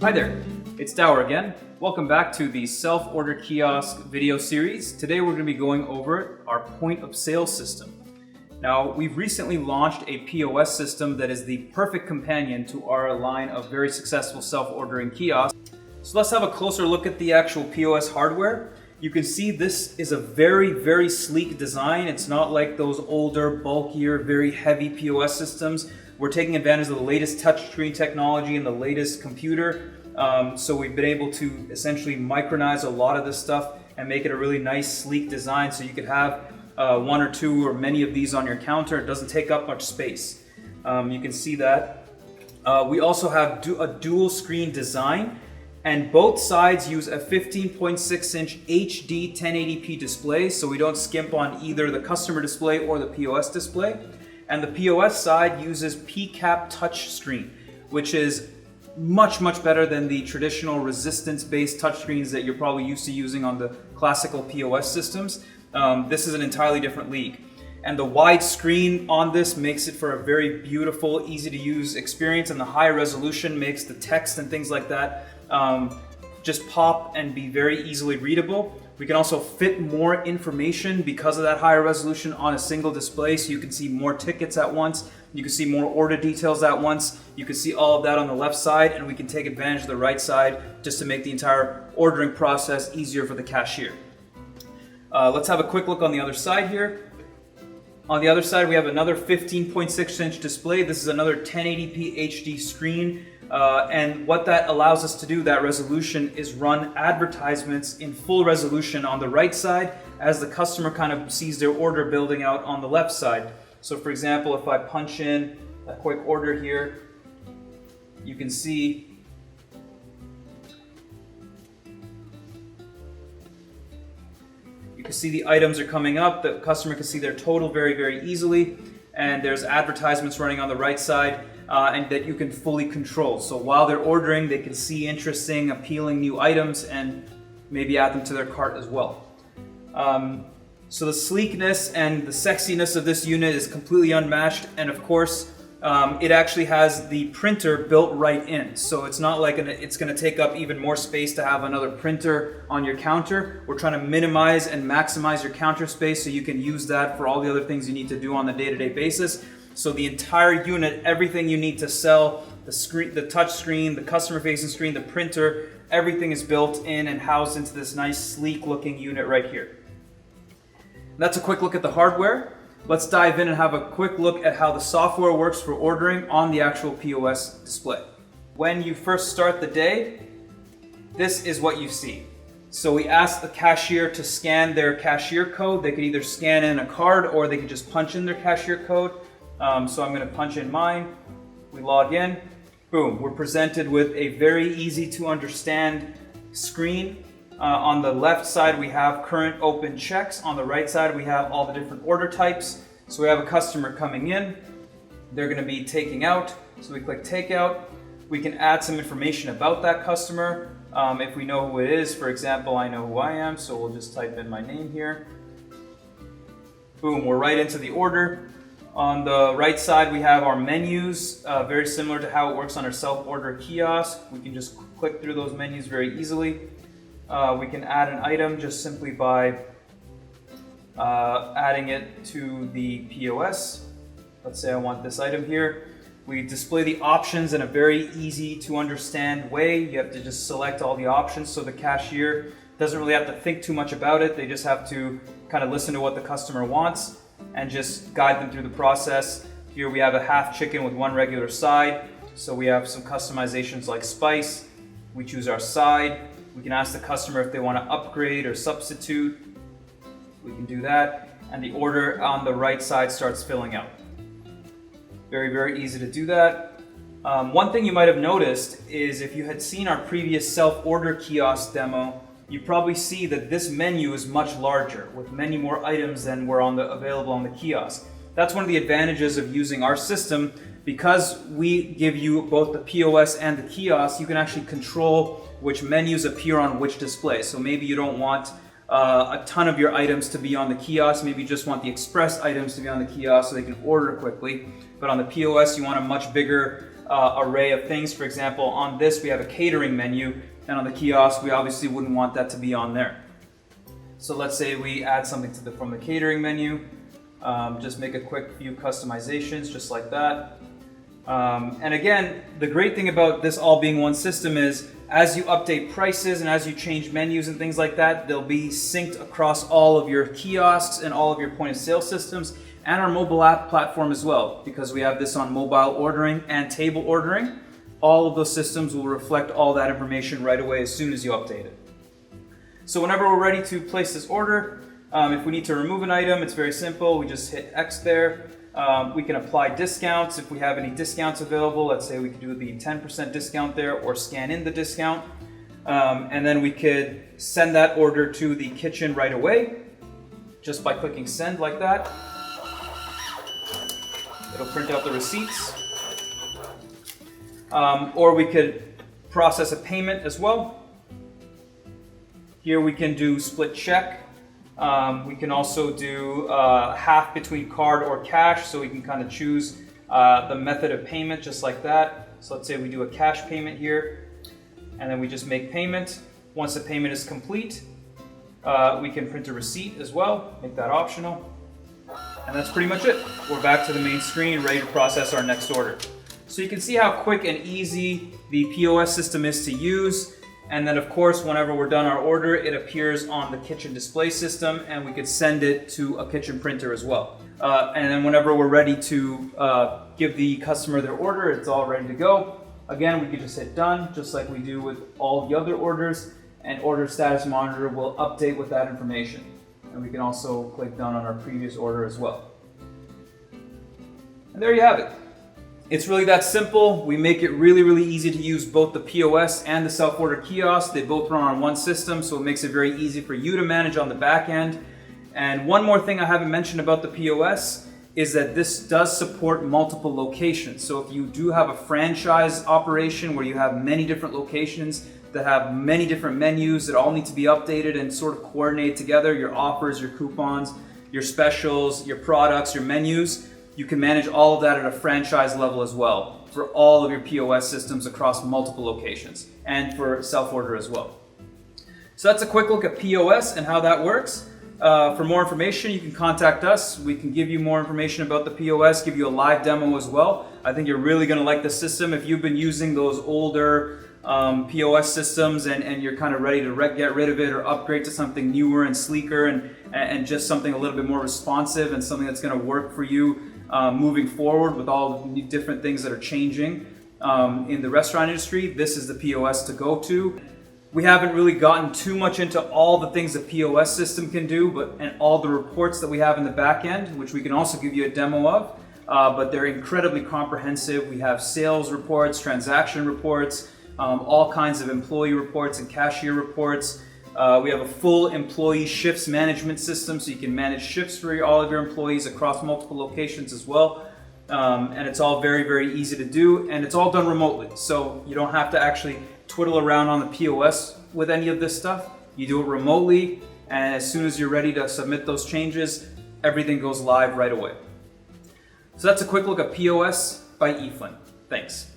Hi there, it's Dower again. Welcome back to the self-order kiosk video series. Today we're going to be going over our point of sale system. Now, we've recently launched a POS system that is the perfect companion to our line of very successful self-ordering kiosks. So let's have a closer look at the actual POS hardware. You can see this is a very sleek design. It's not like those older, bulkier, very heavy POS systems. We're taking advantage of the latest touchscreen technology and the latest computer. So we've been able to essentially micronize a lot of this stuff and make it a really nice, sleek design so you could have one or two or many of these on your counter. It doesn't take up much space. You can see that. We also have a dual screen design, and both sides use a 15.6-inch HD 1080p display, so we don't skimp on either the customer display or the POS display. And the POS side uses PCAP touchscreen, which is much better than the traditional resistance-based touchscreens that you're probably used to using on the classical POS systems. This is an entirely different league. And the wide screen on this makes it for a very beautiful, easy-to-use experience, and the high resolution makes the text and things like that just pop and be very easily readable. We can also fit more information because of that higher resolution on a single display, so you can see more tickets at once, you can see more order details at once, you can see all of that on the left side, and we can take advantage of the right side just to make the entire ordering process easier for the cashier. Let's have a quick look on the other side here. On the other side, we have another 15.6-inch display. This is another 1080p HD screen. And what that allows us to do, that resolution, is run advertisements in full resolution on the right side as the customer kind of sees their order building out on the left side. So for example, if I punch in a quick order here, you can see the items are coming up. The customer can see their total very easily, and there's advertisements running on the right side and that you can fully control. So while they're ordering, they can see interesting, appealing new items and maybe add them to their cart as well. So the sleekness and the sexiness of this unit is completely unmatched, and of course it actually has the printer built right in. So it's not like it's going to take up even more space to have another printer on your counter. We're trying to minimize and maximize your counter space so you can use that for all the other things you need to do on the day-to-day basis. So the entire unit, everything you need to sell, the screen, the touch screen, the customer-facing screen, the printer, everything is built in and housed into this nice, sleek-looking unit right here. That's a quick look at the hardware. Let's dive in and have a quick look at how the software works for ordering on the actual POS display. When you first start the day, this is what you see. So we ask the cashier to scan their cashier code. They could either scan in a card or they could just punch in their cashier code. So I'm going to punch in mine. We log in. Boom. We're presented with a very easy to understand screen. On the left side, we have current open checks. On the right side, we have all the different order types. So we have a customer coming in. They're going to be taking out. So we click take out. We can add some information about that customer. If we know who it is, for example, I know who I am, so we'll just type in my name here. Boom, we're right into the order. On the right side, we have our menus, very similar to how it works on our self-order kiosk. We can just click through those menus very easily. We can add an item just simply by adding it to the POS. Let's say I want this item here. We display the options in a very easy to understand way. You have to just select all the options, so the cashier doesn't really have to think too much about it. They just have to kind of listen to what the customer wants and just guide them through the process. Here we have a half chicken with one regular side. So we have some customizations like spice. We choose our side. We can ask the customer if they want to upgrade or substitute. We can do that. And the order on the right side starts filling out. Very easy to do that. One thing you might have noticed is if you had seen our previous self-order kiosk demo, you probably see that this menu is much larger with many more items than were available on the kiosk. That's one of the advantages of using our system. Because we give you both the POS and the kiosk, you can actually control which menus appear on which display. So maybe you don't want a ton of your items to be on the kiosk. Maybe you just want the express items to be on the kiosk so they can order quickly. But on the POS, you want a much bigger array of things. For example, on this we have a catering menu, and on the kiosk we obviously wouldn't want that to be on there. So let's say we add something from the catering menu. Just make a quick few customizations just like that. And again, the great thing about this all being one system is as you update prices and as you change menus and things like that, they'll be synced across all of your kiosks and all of your point of sale systems and our mobile app platform as well, because we have this on mobile ordering and table ordering. All of those systems will reflect all that information right away as soon as you update it. So whenever we're ready to place this order, if we need to remove an item, it's very simple. We just hit X there. We can apply discounts if we have any discounts available. Let's say we could do the 10% discount there or scan in the discount. And then we could send that order to the kitchen right away just by clicking send like that. It'll print out the receipts. Or we could process a payment as well. Here we can do split check. We can also do half between card or cash, so we can kind of choose the method of payment just like that. So let's say we do a cash payment here, and then we just make payment. Once the payment is complete, we can print a receipt as well, make that optional. And that's pretty much it. We're back to the main screen, ready to process our next order. So you can see how quick and easy the POS system is to use. And then of course, whenever we're done our order, it appears on the kitchen display system and we could send it to a kitchen printer as well. And then whenever we're ready to give the customer their order, it's all ready to go. Again, we could just hit done, just like we do with all the other orders, and order status monitor will update with that information. And we can also click done on our previous order as well. And there you have it. It's really that simple. We make it really, really easy to use both the POS and the self-order kiosk. They both run on one system, so it makes it very easy for you to manage on the back end. And one more thing I haven't mentioned about the POS is that this does support multiple locations. So if you do have a franchise operation where you have many different locations that have many different menus that all need to be updated and sort of coordinate together, your offers, your coupons, your specials, your products, your menus, you can manage all of that at a franchise level as well for all of your POS systems across multiple locations and for self-order as well. So that's a quick look at POS and how that works. For more information, you can contact us. We can give you more information about the POS, give you a live demo as well. I think you're really going to like the system. If you've been using those older POS systems and you're kind of ready to get rid of it or upgrade to something newer and sleeker and just something a little bit more responsive and something that's going to work for you moving forward with all the different things that are changing in the restaurant industry, this is the POS to go to. We haven't really gotten too much into all the things the POS system can do, and all the reports that we have in the back end, which we can also give you a demo of, but they're incredibly comprehensive. We have sales reports, transaction reports, all kinds of employee reports and cashier reports. We have a full employee shifts management system, so you can manage shifts for all of your employees across multiple locations as well. And it's all very, very easy to do, and it's all done remotely. So you don't have to actually twiddle around on the POS with any of this stuff. You do it remotely, and as soon as you're ready to submit those changes, everything goes live right away. So that's a quick look at POS by Eflyn. Thanks.